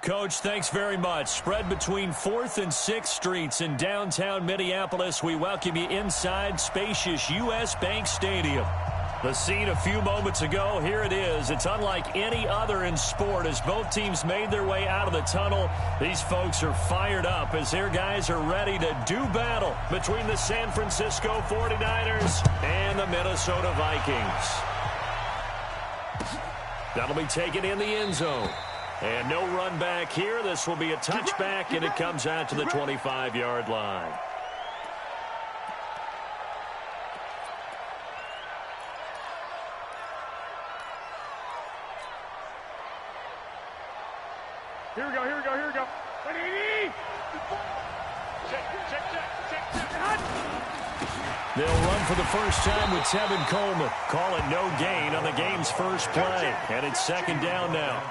Coach, thanks very much. Spread between 4th and 6th Streets in downtown Minneapolis. We welcome you inside spacious U.S. Bank Stadium. The scene a few moments ago, here it is. It's unlike any other in sport as both teams made their way out of the tunnel. These folks are fired up as their guys are ready to do battle between the San Francisco 49ers and the Minnesota Vikings. That'll be taken in the end zone. And no run back here. This will be a touchback, and it comes out to the 25-yard line. Here we go. They'll run for the first time with Tevin Coleman. Call it no gain on the game's first play. And it's second down now.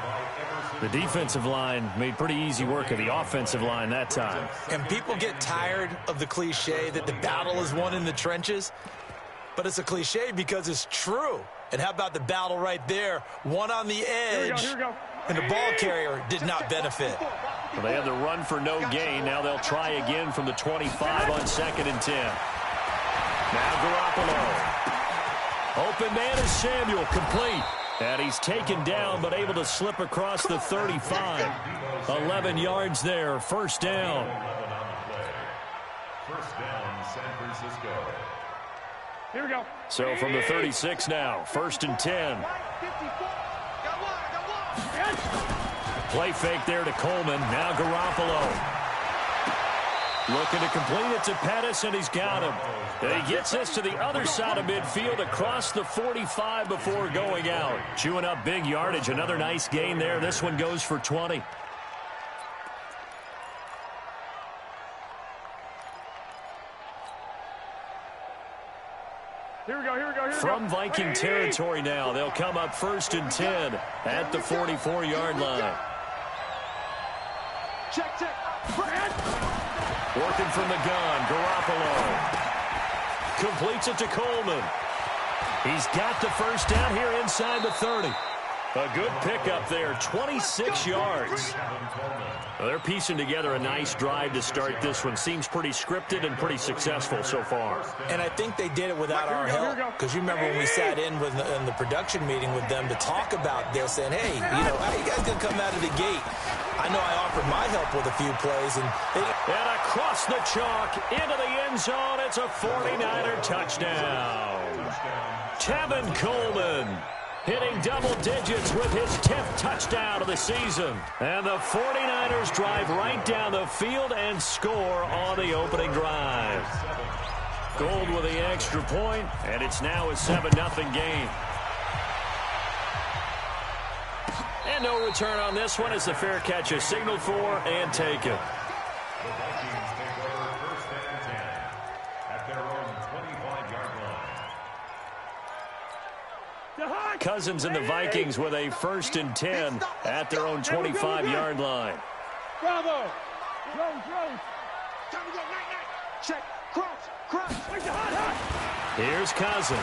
The defensive line made pretty easy work of the offensive line that time. And people get tired of the cliche that the battle is won in the trenches. But it's a cliche because it's true. And how about the battle right there? One on the edge. Here we go. And the ball carrier did not benefit. Well, they had the run for no gain. Now they'll try again from the 25 on 2nd and 10. Now Garoppolo. Open man is Samuel, complete. And he's taken down but able to slip across the 35. 11 yards there, first down. First down, San Francisco. Here we go. So from the 36 now, 1st and 10. Play fake there to Coleman. Now Garoppolo. Looking to complete it to Pettis, and he's got him. And he gets this to the other side of midfield across the 45 before going out. Chewing up big yardage. Another nice gain there. This one goes for 20. Here we go. From Viking territory now, they'll come up 1st and 10 at the 44-yard line. Check. Working from the gun, Garoppolo. Completes it to Coleman. He's got the first down here inside the 30. A good pickup there, 26 yards. Well, they're piecing together a nice drive to start this one. Seems pretty scripted and pretty successful so far. And I think they did it without our help. Because you remember when we sat in the production meeting with them to talk about this, and hey, how you guys going to come out of the gate? I know I offered my help with a few plays. And across the chalk, into the end zone, it's a 49er touchdown. Tevin Coleman hitting double digits with his 10th touchdown of the season. And the 49ers drive right down the field and score on the opening drive. Gold with the extra point, and it's now a 7-0 game. And no return on this one as the fair catch is signaled for and taken. The Vikings take over 1st and 10 at their own 25-yard line. Cousins and the Vikings with a 1st and 10 at their own 25-yard line. Bravo. Rose. Time to go. Check. Cross. Here's Cousins.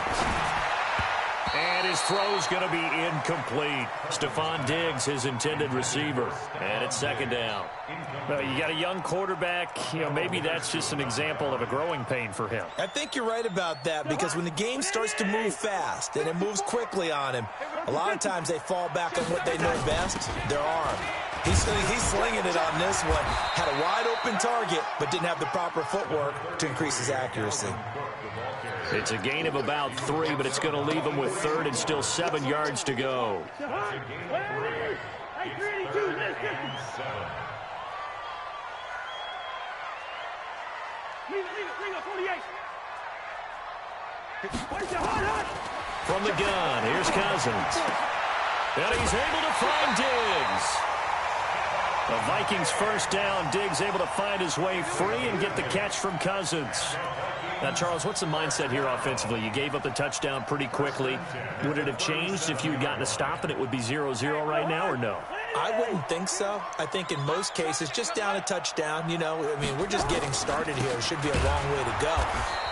And his throw's going to be incomplete. Stephon Diggs, his intended receiver. And it's 2nd down. Well, you got a young quarterback. Maybe that's just an example of a growing pain for him. I think you're right about that, because when the game starts to move fast and it moves quickly on him, a lot of times they fall back on what they know best, their arm. He's slinging it on this one. Had a wide-open target, but didn't have the proper footwork to increase his accuracy. It's a gain of about 3, but it's going to leave him with 3rd and still 7 yards to go. From the gun, here's Cousins. And he's able to find Diggs. The Vikings first down. Diggs able to find his way free and get the catch from Cousins. Now, Charles, what's the mindset here offensively? You gave up the touchdown pretty quickly. Would it have changed if you had gotten a stop and it would be 0-0 right now, or no? I wouldn't think so. I think in most cases, just down a touchdown, we're just getting started here. It should be a long way to go.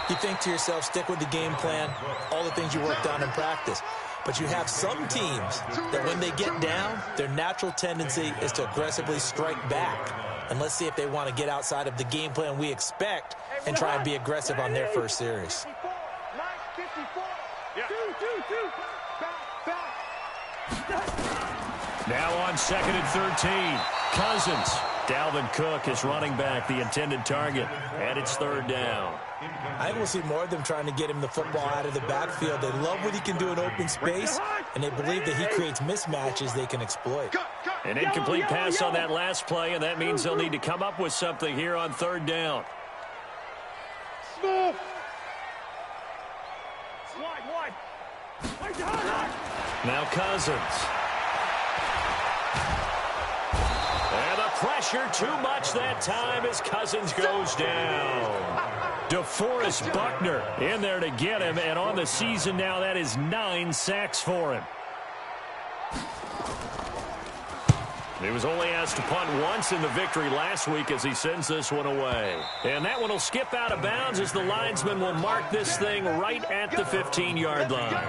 You think to yourself, stick with the game plan, all the things you worked on in practice. But you have some teams that when they get down, their natural tendency is to aggressively strike back. And let's see if they want to get outside of the game plan we expect and try and be aggressive on their first series. Now on 2nd and 13. Cousins. Dalvin Cook is running back, the intended target. And it's 3rd down. I think we'll see more of them trying to get him the football out of the backfield. They love what he can do in open space, and they believe that he creates mismatches they can exploit. An incomplete pass on that last play, and that means they'll need to come up with something here on 3rd down. Now Cousins. And the pressure too much that time as Cousins goes down. DeForest Buckner in there to get him, and on the season now that is 9 sacks for him. He was only asked to punt once in the victory last week as he sends this one away. And that one will skip out of bounds as the linesman will mark this thing right at the 15-yard line.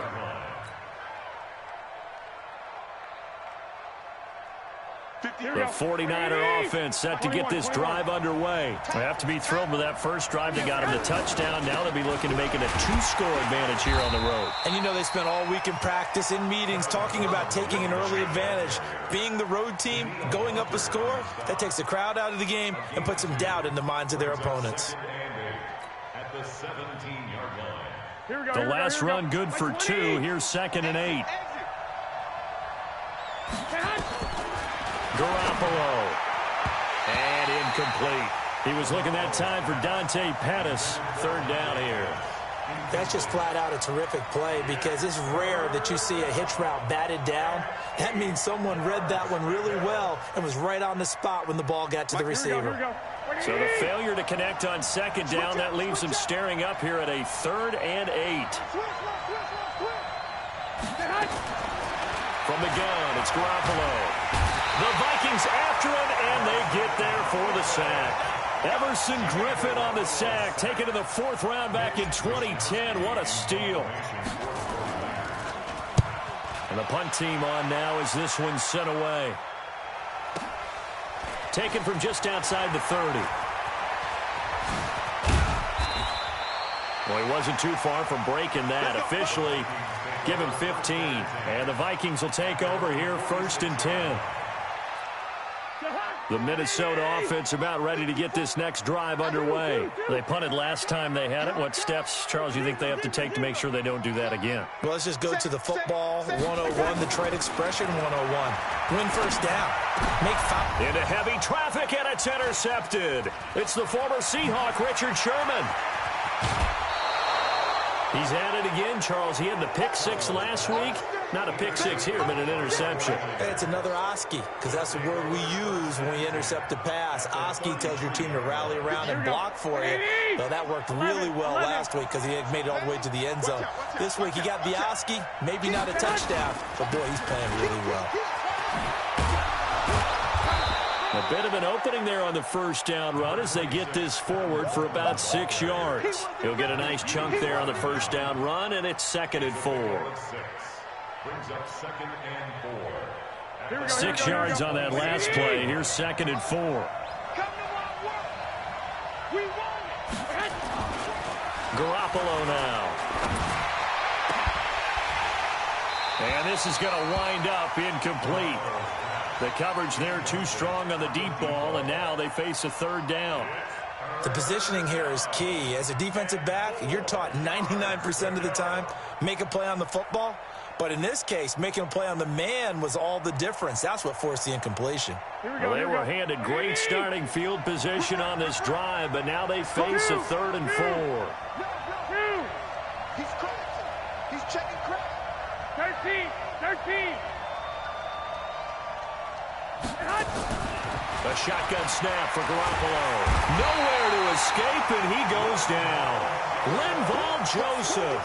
The 49er offense set to get this drive underway. They have to be thrilled with that first drive that got him the touchdown. Now they'll be looking to make it a 2-score advantage here on the road. And you know they spent all week in practice, in meetings, talking about taking an early advantage. Being the road team, going up a score, that takes the crowd out of the game and puts some doubt in the minds of their opponents. At the 17-yard line. The last run good for 2. Here's 2nd and 8. Garoppolo. And incomplete. He was looking that time for Dante Pettis. 3rd down here. That's just flat out a terrific play because it's rare that you see a hitch route batted down. That means someone read that one really well and was right on the spot when the ball got to the receiver. So the failure to connect on 2nd down, that leaves him staring up here at a 3rd and 8. From the gun, it's Garoppolo. The Vikings after him, and they get there for the sack. Everson Griffin on the sack, taken to the 4th round back in 2010. What a steal. And the punt team on now as this one's sent away. Taken from just outside the 30. Well, he wasn't too far from breaking that. Officially, give him 15. And the Vikings will take over here 1st and 10. The Minnesota offense about ready to get this next drive underway. They punted last time they had it. What steps, Charles, do you think they have to take to make sure they don't do that again? Well, let's just go to the football 101, the trade expression 101. Win first down. Make foul. Into heavy traffic, and it's intercepted. It's the former Seahawk, Richard Sherman. He's at it again, Charles. He had the pick 6 last week. Not a pick 6 here, but an interception. Hey, it's another Oski, because that's the word we use when we intercept a pass. Oski tells your team to rally around and block for you. Well, that worked really well last week because he had made it all the way to the end zone. This week he got the Oski, maybe not a touchdown, but boy, he's playing really well. A bit of an opening there on the first down run as they get this forward for about 6 yards. He'll get a nice chunk there on the first down run, and it's 2nd and 4. Brings up 2nd and 4. 6 yards on that last play. Here's 2nd and 4. Garoppolo now. And this is going to wind up incomplete. The coverage there too strong on the deep ball, and now they face a 3rd down. The positioning here is key. As a defensive back, you're taught 99% of the time, make a play on the football. But in this case, making a play on the man was all the difference. That's what forced the incompletion. Well, they were handed great starting field position on this drive, but now they face a 3rd and 4. He's crossing. He's checking crowd. 13. A shotgun snap for Garoppolo. Nowhere to escape, and he goes down. Linval Joseph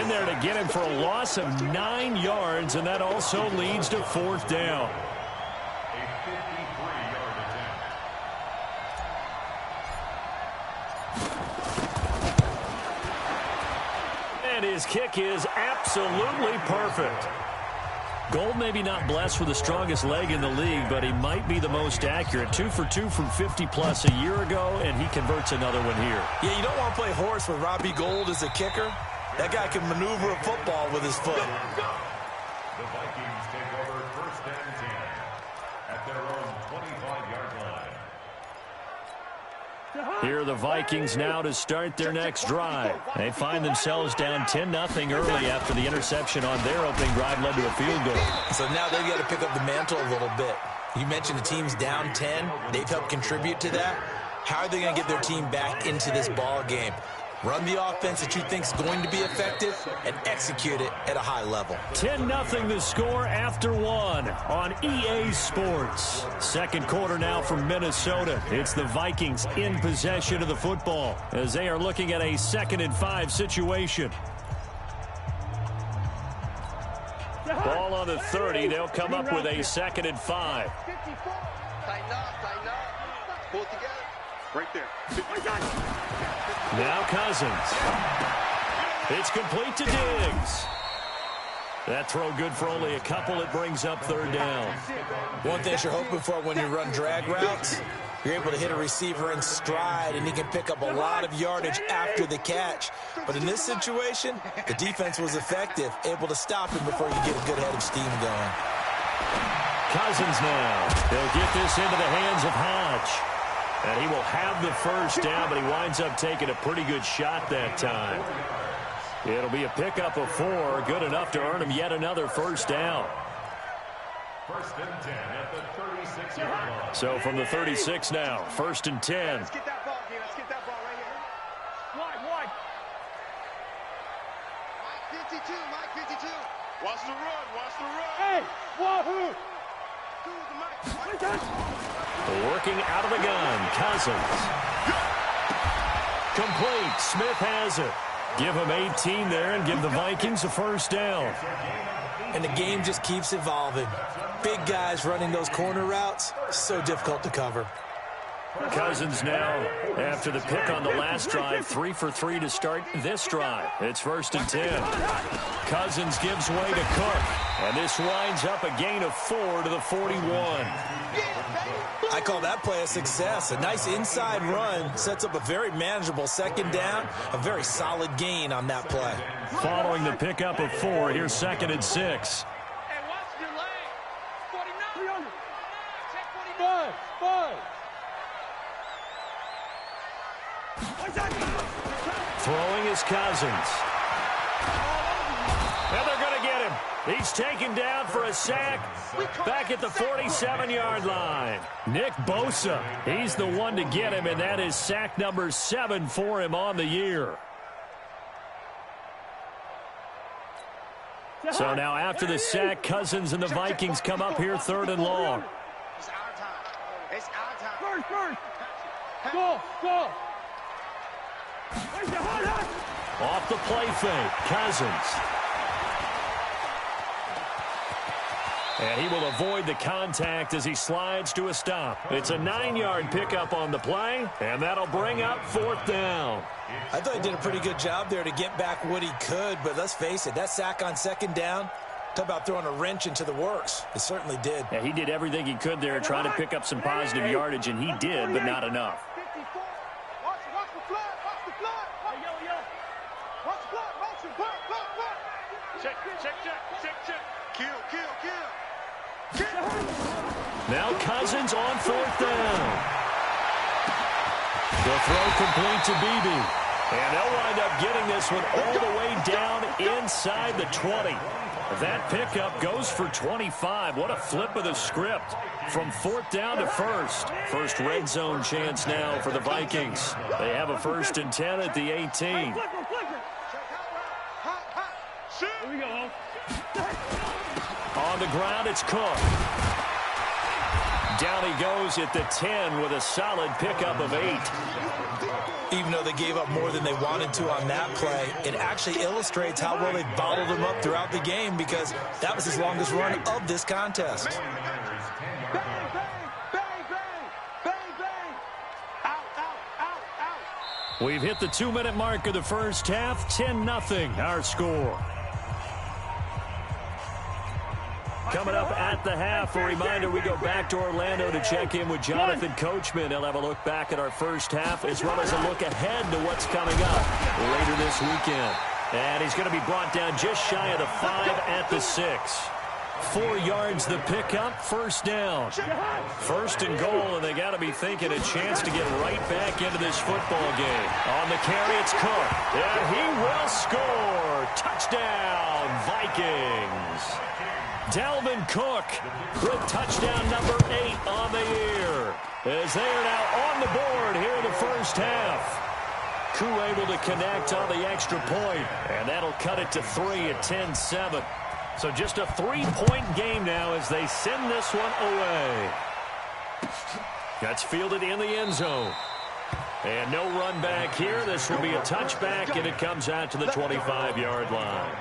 in there to get him for a loss of 9 yards, and that also leads to 4th down. A 53-yard attempt. And his kick is absolutely perfect. Gold maybe not blessed with the strongest leg in the league, but he might be the most accurate. 2 for 2 from 50-plus a year ago, and he converts another one here. Yeah, you don't want to play horse with Robbie Gould as a kicker. That guy can maneuver a football with his foot. The Vikings take over 1st and 10 at their own 25-yard line. Here are the Vikings now to start their next drive. They find themselves down 10-0 early after the interception on their opening drive led to a field goal. So now they've got to pick up the mantle a little bit. You mentioned the team's down 10. They've helped contribute to that. How are they going to get their team back into this ball game? Run the offense that you think is going to be effective and execute it at a high level. 10-0 the score after 1 on EA Sports. Second quarter now from Minnesota. It's the Vikings in possession of the football as they are looking at a 2nd and 5 situation. Ball on the 30. They'll come up with a 2nd and 5. Tighten up. Pull it together. Right there. Now Cousins. It's complete to Diggs. That throw good for only a couple. It brings up 3rd down. One thing you're hoping for when you run drag routes, you're able to hit a receiver in stride, and he can pick up a lot of yardage after the catch. But in this situation, the defense was effective, able to stop him before you get a good head of steam going. Cousins now. They'll get this into the hands of Hodge. And he will have the 1st down, but he winds up taking a pretty good shot that time. It'll be a pickup of 4, good enough to earn him yet another 1st down. 1st and 10 at the 36-yard line. So from the 36 now, 1st and 10. Let's get that ball again. Let's get that ball right here. Wide. Mike 52. Watch the run. Hey, wahoo! Working out of the gun, Cousins. Complete. Smith has it. Give him 18 there and give the Vikings a 1st down. And the game just keeps evolving. Big guys running those corner routes, so difficult to cover. Cousins now, after the pick on the last drive, 3 for 3 to start this drive. It's 1st and 10. Cousins gives way to Cook, and this winds up a gain of 4 to the 41. I call that play a success. A nice inside run sets up a very manageable 2nd down, a very solid gain on that play. Following the pickup of 4, here's 2nd and 6. Hey, watch your leg. 49. Check 49. Throwing is Cousins. And they're going to get him. He's taken down for a sack back at the 47-yard line. Nick Bosa, he's the one to get him, and that is sack number 7 for him on the year. So now after the sack, Cousins and the Vikings come up here 3rd and long. It's our time. It's our time. First. Go. Off the play fake, Cousins. And he will avoid the contact as he slides to a stop. It's a 9-yard pickup on the play, and that'll bring up 4th down. I thought he did a pretty good job there to get back what he could, but let's face it, that sack on 2nd down, talk about throwing a wrench into the works. It certainly did. Yeah, he did everything he could there trying to pick up some positive yardage, and he did, but not enough. Watch the flood. Watch the flood. Motion. Check. Kill. Now Cousins on 4th down. The throw complete to Beebe. And they'll wind up getting this one all the way down inside the 20. That pickup goes for 25. What a flip of the script. From 4th down to 1st. First red zone chance now for the Vikings. They have a 1st and 10 at the 18. Here we go. On the ground, it's Cook. Down he goes at the 10 with a solid pickup of 8. Even though they gave up more than they wanted to on that play, it actually illustrates how well they bottled him up throughout the game because that was his longest run of this contest. Bang. Out. We've hit the 2-minute mark of the first half. 10-0 our score. Coming up at the half, a reminder, we go back to Orlando to check in with Jonathan Coachman. He'll have a look back at our first half as well as a look ahead to what's coming up later this weekend. And he's going to be brought down just shy of the 5 at the 6. 4 yards the pickup, first down. First and goal, and they got to be thinking a chance to get right back into this football game. On the carry, it's Cook. And he will score. Touchdown, Vikings. Dalvin Cook with touchdown number 8 on the year, as they are now on the board here in the first half. Koo able to connect on the extra point, and that'll cut it to 3 at 10-7. So just a 3-point game now as they send this one away. That's fielded in the end zone. And no run back here. This will be a touchback, and it comes out to the 25-yard line.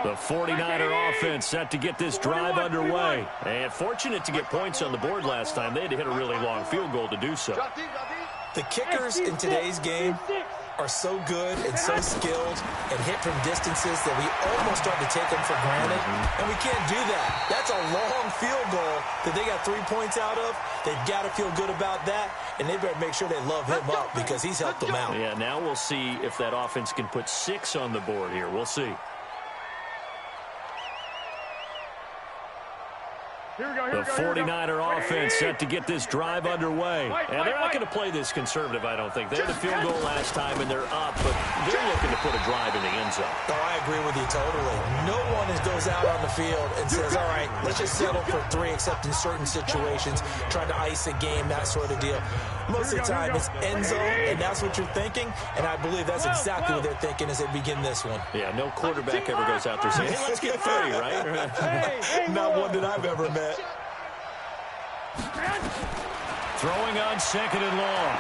The 49er offense set to get this drive underway. And fortunate to get points on the board last time. They had to hit a really long field goal to do so. The kickers in today's game are so good and so skilled and hit from distances that we almost start to take them for granted. And we can't do that. That's a long field goal that they got 3 points out of. They've got to feel good about that, and they better make sure they love him up because he's helped them out. Yeah, now we'll see if that offense can put 6 on the board here. We'll see. The 49er offense set to get this drive underway. And they're not going to play this conservative, I don't think. They had a field goal last time, and they're up, but they're looking to put a drive in the end zone. Oh, I agree with you totally. No one goes out on the field and says, all right, let's just settle for 3, except in certain situations, trying to ice a game, that sort of deal. Most of the time, it's end zone, and that's what you're thinking, and I believe that's exactly what they're thinking as they begin this one. Yeah, no quarterback ever goes out there saying, hey, let's get 30, right? Not one that I've ever met. Throwing on 2nd and long.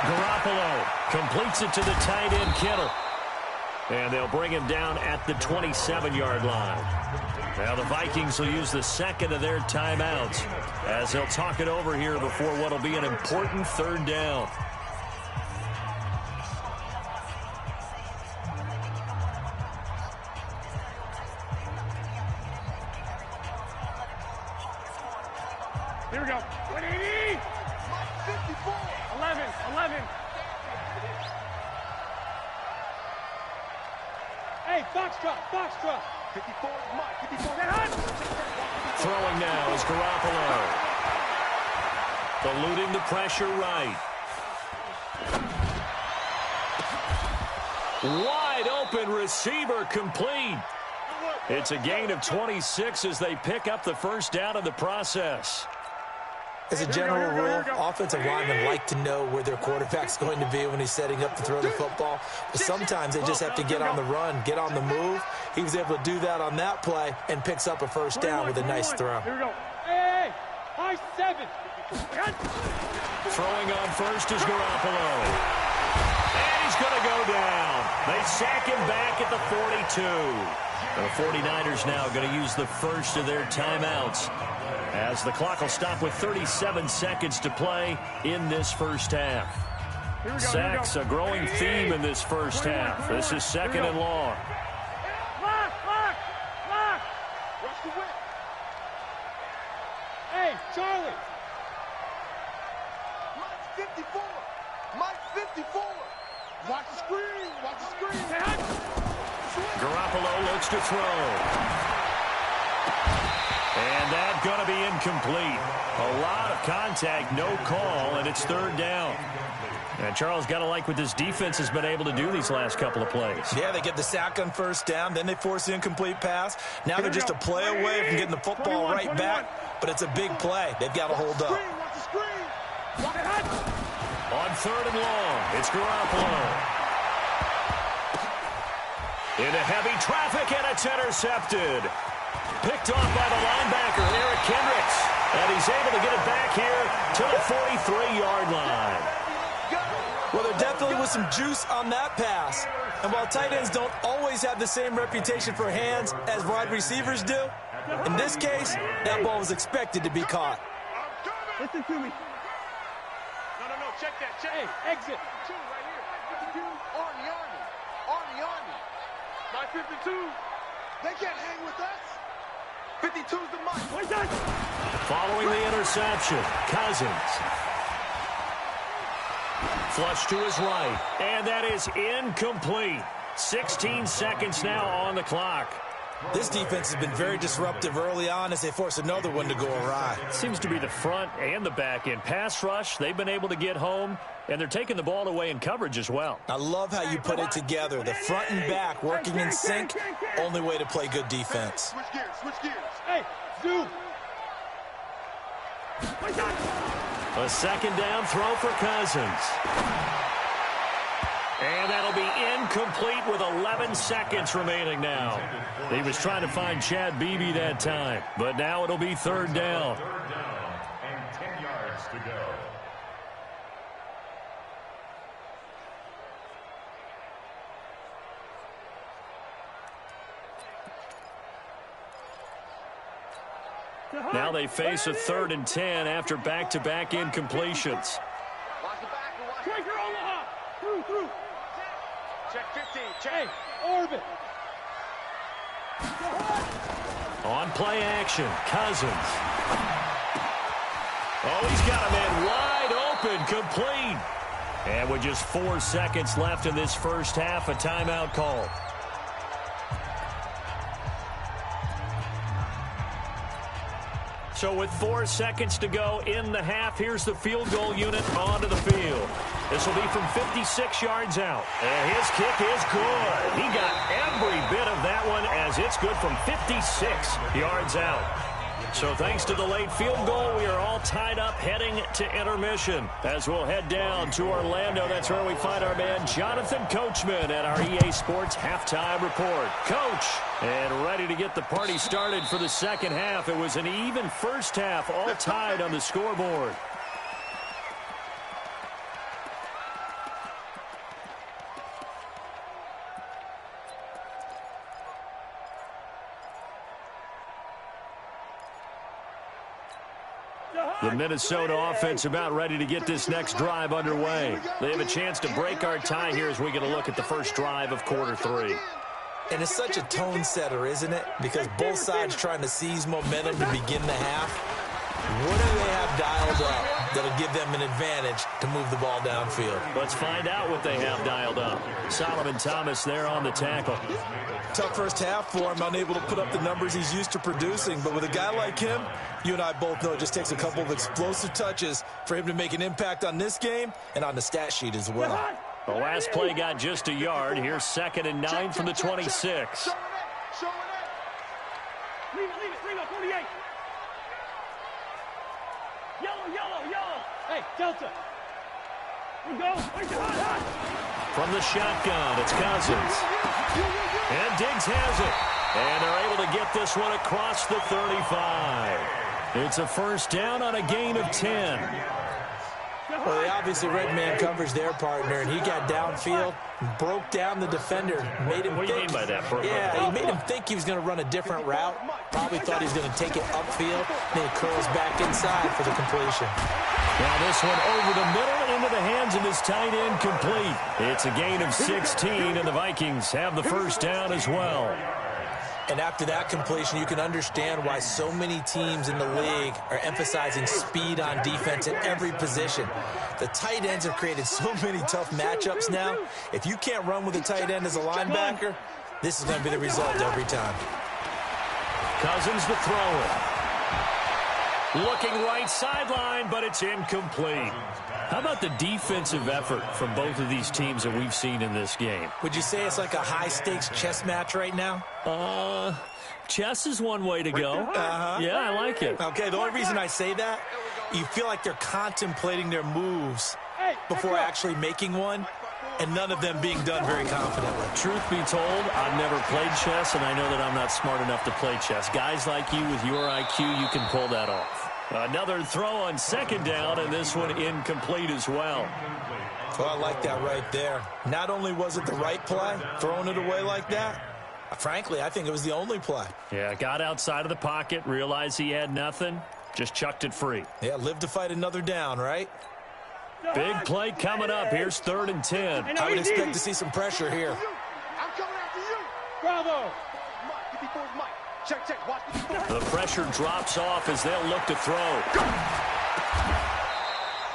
Garoppolo completes it to the tight end, Kittle. And they'll bring him down at the 27-yard line. Now the Vikings will use the second of their timeouts as they'll talk it over here before what will be an important 3rd down. Here we go. 180. 54. 11. Hey, Foxtrot. 54, Mike. 54. Throwing now is Garoppolo. Eluding the pressure right. Wide open receiver complete. It's a gain of 26 as they pick up the first down in the process. As a general rule, offensive linemen like to know where their quarterback's going to be when he's setting up to throw the football. But sometimes they just have to get on the run, get on the move. He was able to do that on that play and picks up a first down with a nice throw. Here we go. Hey, high 7. Throwing on first is Garoppolo. And he's going to go down. They sack him back at the 42. The 49ers now going to use the first of their timeouts, as the clock will stop with 37 seconds to play in this first half. Sacks, a growing theme in this first half. This is 2nd and long. Lock. Rush the whip. Hey, Charlie. Mike 54. Mike 54. Watch the screen. Garoppolo looks to throw. And that's going to be incomplete. A lot of contact, no call, and it's 3rd down. And Charles, got to like what this defense has been able to do these last couple of plays. Yeah, they get the sack on first down, then they force the incomplete pass. Now they're just a play away from getting the football right back, but it's a big play. They've got to hold up. On 3rd and long, it's Garoppolo. Into heavy traffic, and it's intercepted. Picked off by the linebacker, Eric Kendricks. And he's able to get it back here to the 43-yard line. Well, there definitely was some juice on that pass. And while tight ends don't always have the same reputation for hands as wide receivers do, In this case, that ball was expected to be caught. Listen to me. No, check that, check. Hey, exit. 2 right here. 52, Arnie. My 52. They can't hang with us. 52's the mark. Following the interception, Cousins. Flush to his right, and that is incomplete. 16 seconds now on the clock. This defense has been very disruptive early on as they force another one to go awry. Seems to be the front and the back end. Pass rush, they've been able to get home, and they're taking the ball away in coverage as well. I love how you put it together. The front and back working in sync, only way to play good defense. Switch gears. Hey, zoom. A second down throw for Cousins. And that'll be incomplete with 11 seconds remaining now. He was trying to find Chad Beebe that time, but now it'll be third down. Third down and 10 yards to go. Now they face a 3rd and 10 after back-to-back incompletions. Watch the back. Striker Omaha. Through. Check 15. Check. Hey, orbit. On play action, Cousins. Oh, he's got a man wide open, complete. And with just 4 seconds left in this first half, a timeout call. So with 4 seconds to go in the half, here's the field goal unit onto the field. This will be from 56 yards out. And his kick is good. He got every bit of that one as it's good from 56 yards out. So thanks to the late field goal, we are all tied up heading to intermission. As we'll head down to Orlando, that's where we find our man Jonathan Coachman at our EA Sports Halftime Report. Coach, and ready to get the party started for the second half. It was an even first half, all tied on the scoreboard. The Minnesota offense about ready to get this next drive underway. They have a chance to break our tie here as we get a look at the first drive of quarter 3. And it's such a tone setter, isn't it? Because both sides trying to seize momentum to begin the half. What do they have dialed up that'll give them an advantage to move the ball downfield? Let's find out what they have dialed up. Solomon Thomas there on the tackle. Tough first half for him, unable to put up the numbers he's used to producing. But with a guy like him, you and I both know it just takes a couple of explosive touches for him to make an impact on this game and on the stat sheet as well. The last play got just a yard. Here's 2nd and 9 from the 26. Leave it, 48. Yellow. Hey, Delta. We go. From the shotgun, it's Cousins. And Diggs has it. And they're able to get this one across the 35. It's a first down on a gain of 10. Well, they obviously red man coverage their partner, and he got downfield, broke down the defender, made him What do you mean by that? Yeah, he made him think he was going to run a different route. Probably thought he was going to take it upfield. Then he curls back inside for the completion. Now this one over the middle into the hands of his tight end, complete. It's a gain of 16, and the Vikings have the first down as well. And after that completion, you can understand why so many teams in the league are emphasizing speed on defense at every position. The tight ends have created so many tough matchups now. If you can't run with a tight end as a linebacker, this is going to be the result every time. Cousins the thrower. Looking right sideline, but it's incomplete. How about the defensive effort from both of these teams that we've seen in this game? Would you say it's like a high-stakes chess match right now? Chess is one way to go. Yeah, I like it. Okay, the only reason I say that, you feel like they're contemplating their moves before actually making one, and none of them being done very confidently. Truth be told, I've never played chess, and I know that I'm not smart enough to play chess. Guys like you with your IQ, you can pull that off. Another throw on 2nd down, and this one incomplete as well. Well, I like that right there. Not only was it the right play, throwing it away like that, Frankly, I think it was the only play. Yeah, got outside of the pocket, realized he had nothing, just chucked it free. Yeah, live to fight another down, right? Big play coming up. Here's 3rd and 10. I would expect to see some pressure here. I'm coming after you. Bravo. Mike, 54 is Mike. Check. Watch 54. The pressure drops off as they'll look to throw.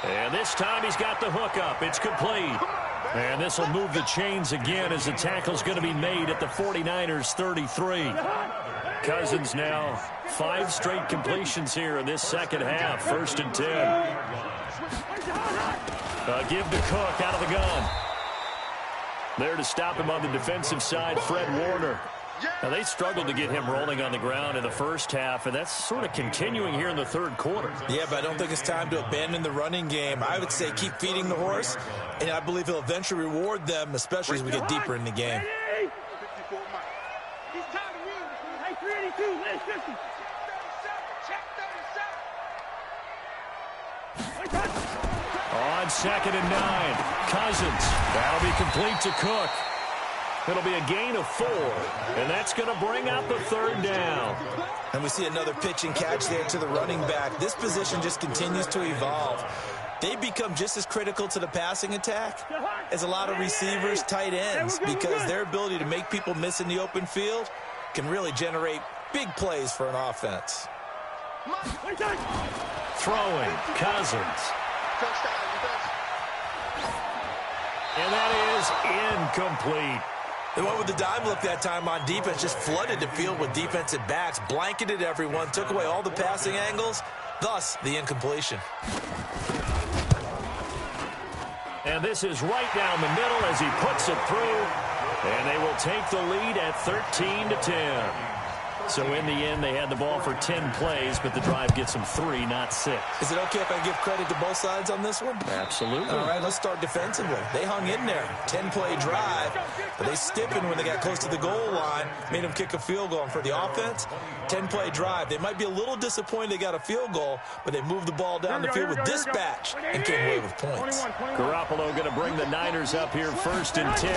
And this time he's got the hook up. It's complete. And this will move the chains again as the tackle's going to be made at the 49ers 33. Cousins now 5 straight completions here in this second half. 1st and 10. Give to Cook out of the gun. There to stop him on the defensive side, Fred Warner. Now, they struggled to get him rolling on the ground in the first half, and that's sort of continuing here in the 3rd quarter. Yeah, but I don't think it's time to abandon the running game. I would say keep feeding the horse, and I believe he'll eventually reward them, especially as we get deeper in the game. 54 Mike. He's tired of winning. Hey, 382, let's 50. 37. Check 37. On 2nd and 9, Cousins. That'll be complete to Cook. It'll be a gain of 4, and that's going to bring out the 3rd down. And we see another pitch and catch there to the running back. This position just continues to evolve. They become just as critical to the passing attack as a lot of receivers, tight ends, because their ability to make people miss in the open field can really generate big plays for an offense. Throwing, Cousins. And that is incomplete. They went with the dime look that time on defense, just flooded the field with defensive backs, blanketed everyone, took away all the passing angles, thus the incompletion. And this is right down the middle as he puts it through, and they will take the lead at 13-10. So in the end, they had the ball for 10 plays, but the drive gets them 3, not 6. Is it okay if I give credit to both sides on this one? Absolutely. All right, let's start defensively. They hung in there. 10-play drive, but they stiffened when they got close to the goal line, made them kick a field goal. And for the offense, 10-play drive. They might be a little disappointed they got a field goal, but they moved the ball down the field with dispatch and came away with points. Garoppolo going to bring the Niners up here 1st and 10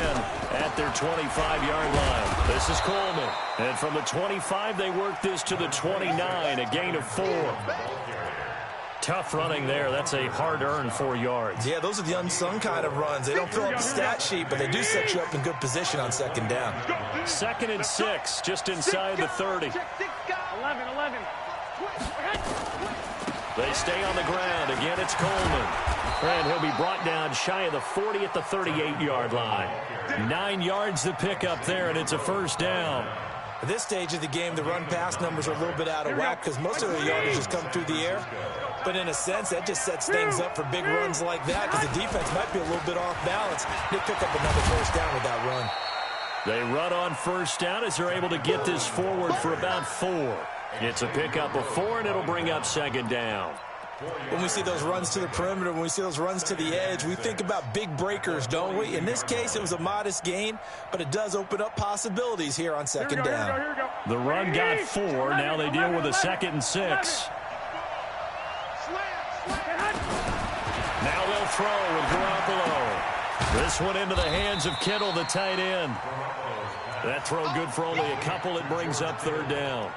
at their 25-yard line. This is Coleman. And from the 25, they work this to the 29, a gain of 4. Tough running there. That's a hard-earned 4 yards. Yeah, those are the unsung kind of runs. They don't fill up the stat sheet, but they do set you up in good position on 2nd down. 2nd and 6, just inside the 30. 11. They stay on the ground. Again, it's Coleman. And he'll be brought down shy of the 40 at the 38-yard line. 9 yards to pick up there, and it's a 1st down. At this stage of the game, the run-pass numbers are a little bit out of whack because most of the yardage has come through the air. But in a sense, that just sets things up for big runs like that because the defense might be a little bit off balance. They pick up another 1st down with that run. They run on 1st down as they're able to get this forward for about 4. It's a pickup of 4, and it'll bring up 2nd down. When we see those runs to the perimeter, when we see those runs to the edge, we think about big breakers, don't we? In this case, it was a modest gain, but it does open up possibilities here on 2nd down. The run got 4. Now they deal with a 2nd and 6. Now they'll throw with Garoppolo. This one into the hands of Kittle, the tight end. That throw good for only a couple. It brings up 3rd down.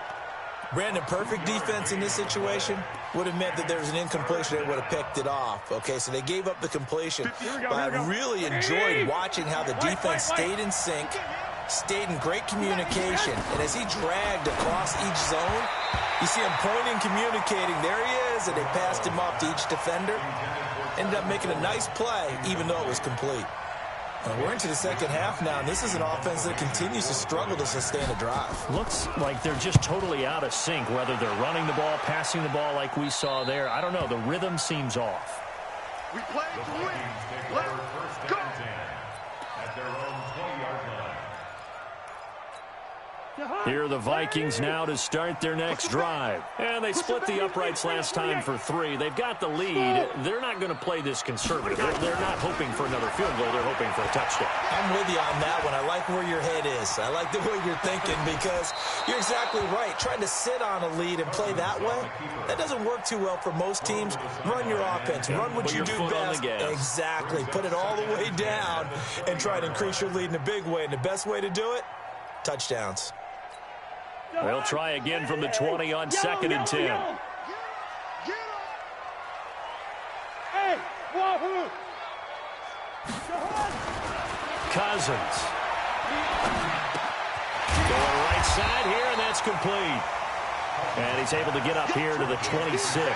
Brandon, perfect defense in this situation would have meant that there was an incompletion that would have picked it off. Okay, so they gave up the completion. But I really enjoyed watching how the defense stayed in sync, stayed in great communication. And as he dragged across each zone, you see him pointing, communicating. There he is, and they passed him off to each defender. Ended up making a nice play, even though it was complete. We're into the 2nd half now, and this is an offense that continues to struggle to sustain a drive. Looks like they're just totally out of sync, whether they're running the ball, passing the ball like we saw there. I don't know. The rhythm seems off. We play to win. Let's go. At their own 20-yard line. Here are the Vikings now to start their next drive. And they split the uprights last time for 3. They've got the lead. They're not going to play this conservative. They're not hoping for another field goal. They're hoping for a touchdown. I'm with you on that one. I like where your head is. I like the way you're thinking because you're exactly right. Trying to sit on a lead and play that way, that doesn't work too well for most teams. Run your offense. Run what you do best. Exactly. Put it all the way down and try to increase your lead in a big way. And the best way to do it, touchdowns. They'll try again from the 20 on 2nd and 10. Hey, wahoo! Cousins. Going right side here, and that's complete. And he's able to get up here to the 26.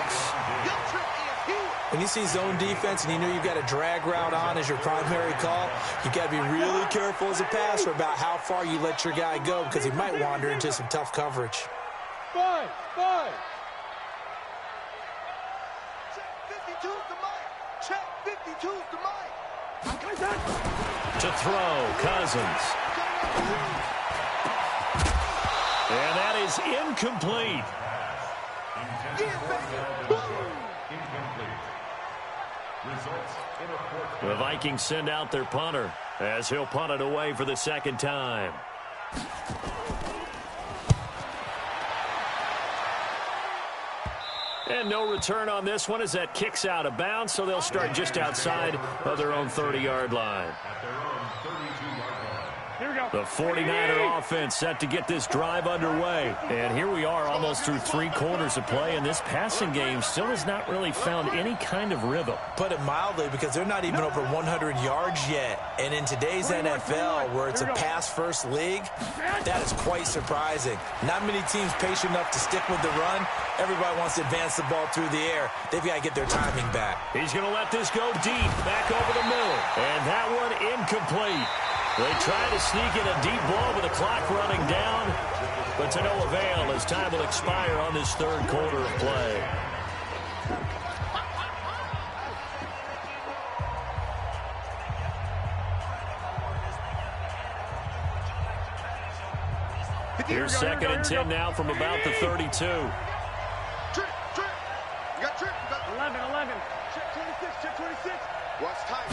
When you see zone defense and you know you've got a drag route on as your primary call, you've got to be really careful as a passer about how far you let your guy go because he might wander into some tough coverage. Five. Check 52's the mic. Check 52's the mic. To throw, Cousins. And that is incomplete. The Vikings send out their punter as he'll punt it away for the second time. And no return on this one as that kicks out of bounds, so they'll start just outside of their own 30-yard line. Here we go. The 49er offense set to get this drive underway. And here we are almost through 3 quarters of play, and this passing game still has not really found any kind of rhythm. Put it mildly, because they're not even over 100 yards yet. And in today's NFL, where it's a pass-first league, that is quite surprising. Not many teams patient enough to stick with the run. Everybody wants to advance the ball through the air. They've got to get their timing back. He's going to let this go deep, back over the middle. And that one incomplete. They try to sneak in a deep ball with the clock running down, but to no avail as time will expire on this 3rd quarter of play. Here's 2nd and 10 now from about the 32. Trick. You got trick. 11. Check 26. Watch time.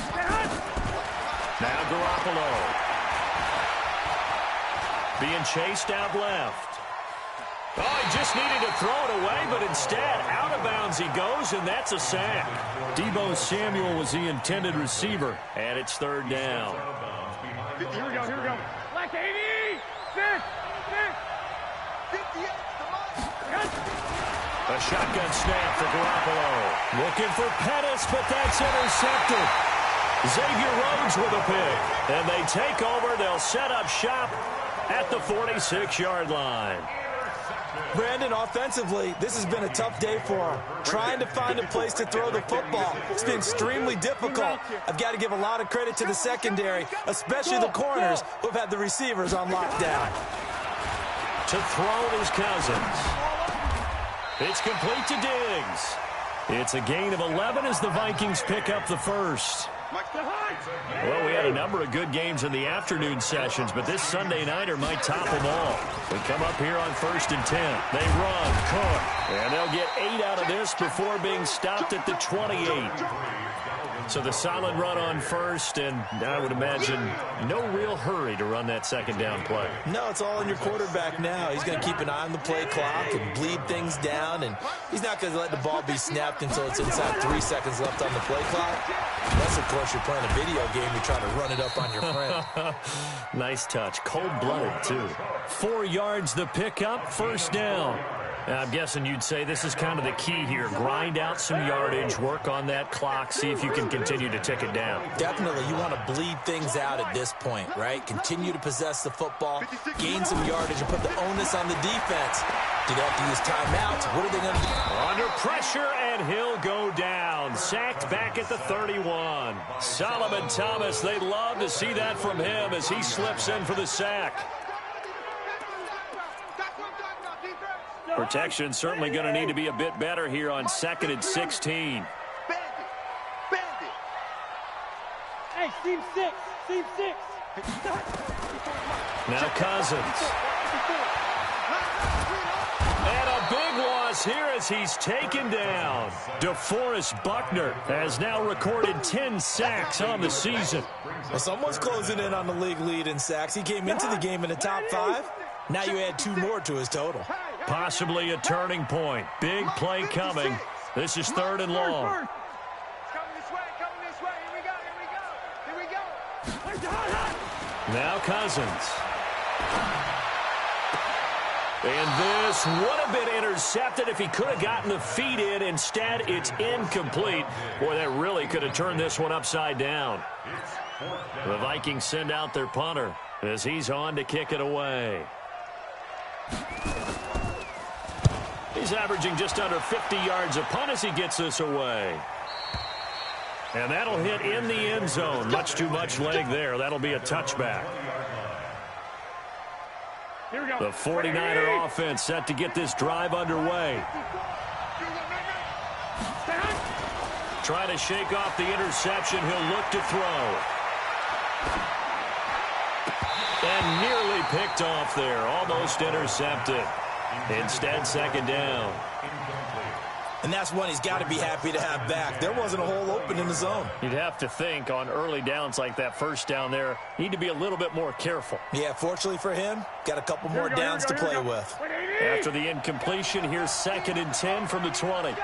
Now Garoppolo. Being chased out left. Oh, he just needed to throw it away, but instead, out of bounds he goes, and that's a sack. Deebo Samuel was the intended receiver, and it's 3rd down. Here we go. Black 80! 6! 58's the mic. A shotgun snap for Garoppolo. Looking for Pettis, but that's intercepted. Xavier Rhodes with a pick. And they take over. They'll set up shop at the 46-yard line. Brandon, offensively, this has been a tough day for him. Trying to find a place to throw the football. It's been extremely difficult. I've got to give a lot of credit to the secondary, especially the corners who have had the receivers on lockdown. To throw is Cousins. It's complete to Diggs. It's a gain of 11 as the Vikings pick up the first. Well, we had a number of good games in the afternoon sessions, but this Sunday nighter might top them all. We come up here on 1st and 10. They run, Cook, and they'll get 8 out of this before being stopped at the 28. So the solid run on 1st, and I would imagine no real hurry to run that 2nd down play. No, it's all in your quarterback now. He's going to keep an eye on the play clock and bleed things down, and he's not going to let the ball be snapped until it's inside 3 seconds left on the play clock. Unless, of course, you're playing a video game, you're trying to run it up on your friend. Nice touch. Cold-blooded, too. 4 yards the pickup, 1st down. I'm guessing you'd say this is kind of the key here. Grind out some yardage, work on that clock, see if you can continue to tick it down. Definitely. You want to bleed things out at this point, right? Continue to possess the football, gain some yardage, and put the onus on the defense. Do they have to use timeouts? What are they going to do? Under pressure, and he'll go down. Sacked back at the 31. Solomon Thomas, they'd love to see that from him as he slips in for the sack. Protection certainly going to need to be a bit better here on 2nd and 16. Hey, team 6. Now Cousins. And a big loss here as he's taken down. DeForest Buckner has now recorded 10 sacks on the season. Well, someone's closing in on the league lead in sacks. He came into the game in the top 5. Now you add 2 more to his total. Possibly a turning point. Big play coming. This is 3rd and long. Coming this way. Here we go. Now Cousins. And this would have been intercepted if he could have gotten the feet in. Instead, it's incomplete. Boy, that really could have turned this one upside down. The Vikings send out their punter as he's on to kick it away. He's averaging just under 50 yards a punt as he gets this away. And that'll hit in the end zone. Much too much leg there. That'll be a touchback. The 49er offense set to get this drive underway. Trying to shake off the interception. He'll look to throw. And nearly picked off there. Almost intercepted. Instead, second down. And that's one he's got to be happy to have back. There wasn't a hole open in the zone. You'd have to think on early downs like that first down there, need to be a little bit more careful. Yeah, fortunately for him, got a couple more downs to play with. After the incompletion, here's 2nd and 10 from the 20. 58,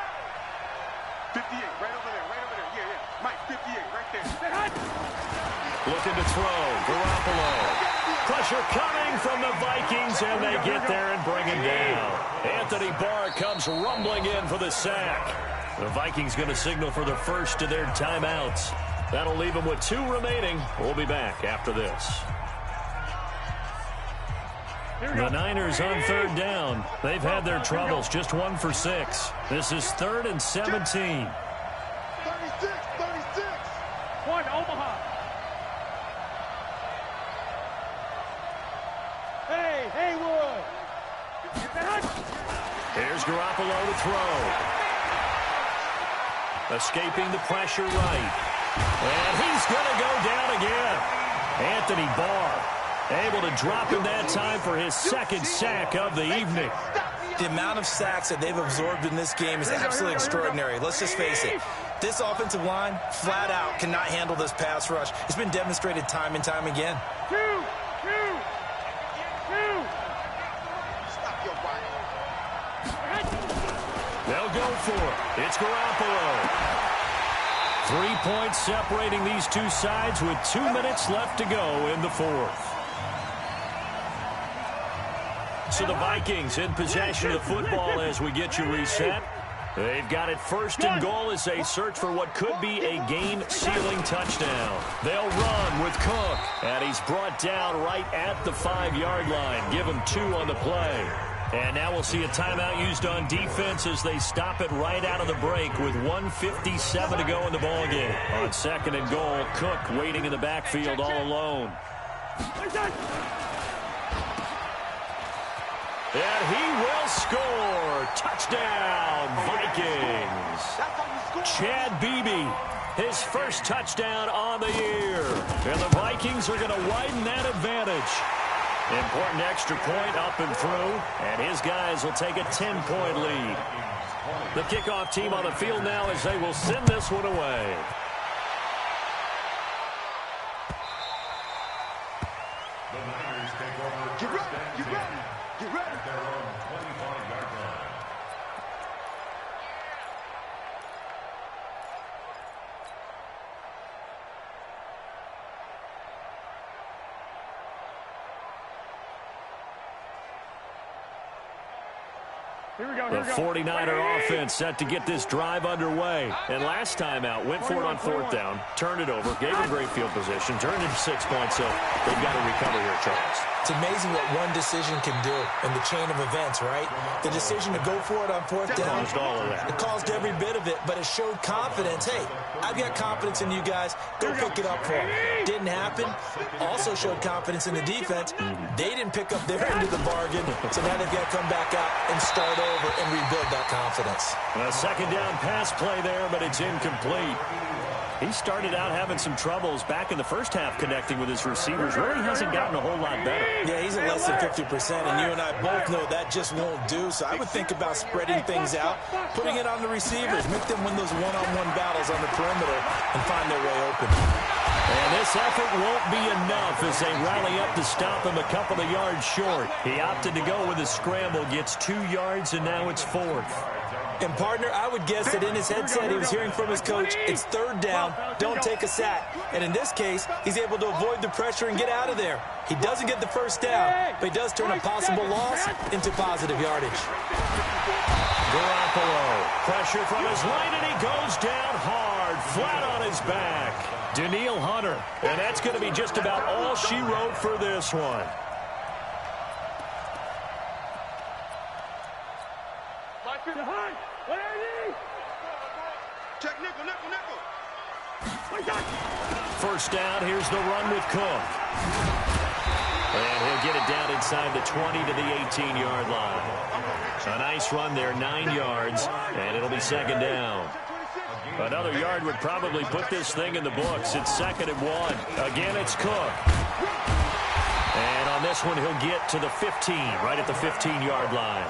right over there, yeah. Mike, 58, right there. Looking to throw, Garoppolo. Pressure coming from the Vikings, and they get there and bring him down. Anthony Barr comes rumbling in for the sack. The Vikings going to signal for the first of their timeouts. That'll leave them with 2 remaining. We'll be back after this. The Niners on 3rd down. They've had their troubles, just 1 for 6. This is 3rd and 17. 36. One, Omaha. Haywood. Here's Garoppolo to throw. Escaping the pressure right. And he's going to go down again. Anthony Barr able to drop him that time for his 2nd sack of the evening. The amount of sacks that they've absorbed in this game is absolutely extraordinary. Let's just face it. This offensive line, flat out, cannot handle this pass rush. It's been demonstrated time and time again. They'll go for it. It's Garoppolo. 3 points separating these two sides with 2 minutes left to go in the 4th. So the Vikings in possession of the football as we get you reset. They've got it 1st and goal as they search for what could be a game-sealing touchdown. They'll run with Cook, and he's brought down right at the 5-yard line. Give him 2 on the play. And now we'll see a timeout used on defense as they stop it right out of the break with 1:57 to go in the ballgame. On 2nd and goal, Cook waiting in the backfield all alone. And he will score. Touchdown, Vikings. Chad Beebe, his 1st touchdown on the year. And the Vikings are going to widen that advantage. Important extra point up and through, and his guys will take a 10-point lead. The kickoff team on the field now as they will send this one away. The Niners take over 1st and 10 at their own 25-yard line. The 49er offense set to get this drive underway. And last time out, went for it on 4th down, turned it over, gave them great field position, turned it 6 points, so they've got to recover here, Charles. It's amazing what one decision can do in the chain of events, right? The decision to go for it on 4th down. Caused all of that. It caused every bit of it, but it showed confidence. Hey, I've got confidence in you guys. Go pick it up for them. Didn't happen. Also showed confidence in the defense. They didn't pick up their end of the bargain, so now they've got to come back out and start over and rebuild that confidence. A 2nd down pass play there, but it's incomplete. He started out having some troubles back in the first half connecting with his receivers. Really hasn't gotten a whole lot better. Yeah, he's at less than 50%, and you and I both know that just won't do. So I would think about spreading things out, putting it on the receivers, make them win those one-on-one battles on the perimeter and find their way open. And this effort won't be enough as they rally up to stop him a couple of yards short. He opted to go with a scramble, gets 2 yards, and now it's 4th. And, partner, I would guess that in his headset he was hearing from his coach, it's third down, don't take a sack. And in this case, he's able to avoid the pressure and get out of there. He doesn't get the first down, but he does turn a possible loss into positive yardage. Garoppolo, pressure from his right, and he goes down hard, flat on his back. Danielle Hunter, and that's going to be just about all she wrote for this one. Check nickel, nickel, nickel. First down, here's the run with Cook. And he'll get it down inside the 20 to the 18-yard line. A nice run there, 9 yards, and it'll be second down. Another yard would probably put this thing in the books. It's 2nd and 1. Again, it's Cook. And on this one, he'll get to the 15, right at the 15-yard line.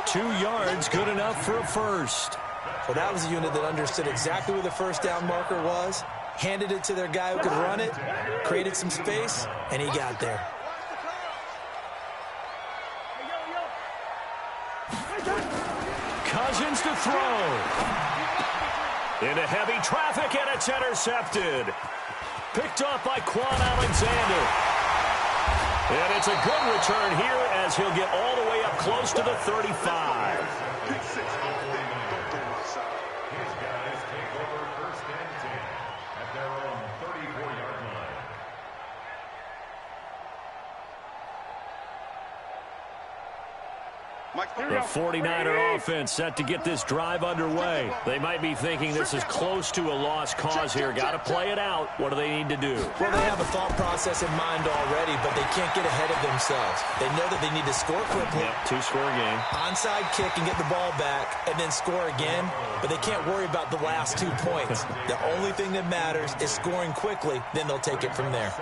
2 yards, good enough for a first. Well, that was a unit that understood exactly where the first down marker was, handed it to their guy who could run it, created some space, and he got there. Cousins to throw. Into heavy traffic, and it's intercepted. Picked off by Quan Alexander. And it's a good return here as he'll get all the way up close to the 35. His guys take over first and 10 at their own 34-yard line. The 49er offense set to get this drive underway. They might be thinking this is close to a lost cause here. Got to play it out. What do they need to do? Well, they have a thought process in mind already, but they can't get ahead of themselves. They know that they need to score quickly. Yep, 2-score game. Onside kick and get the ball back and then score again, but they can't worry about the last 2 points. The only thing that matters is scoring quickly, then they'll take it from there.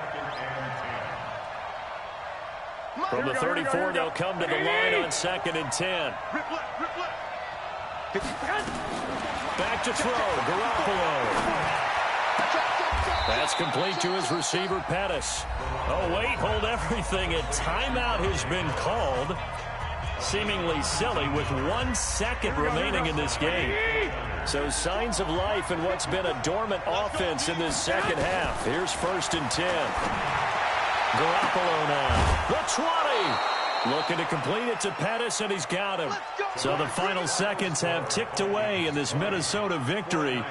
From the 34, they'll come to the line on 2nd and 10. Back to throw, Garoppolo. That's complete to his receiver, Pettis. Oh, wait, hold everything. A timeout has been called. Seemingly silly with 1 second remaining in this game. So signs of life in what's been a dormant offense in this second half. Here's 1st and 10. Garoppolo now. The 20. Looking to complete it to Pettis, and he's got him. So the final seconds have ticked away in this Minnesota victory.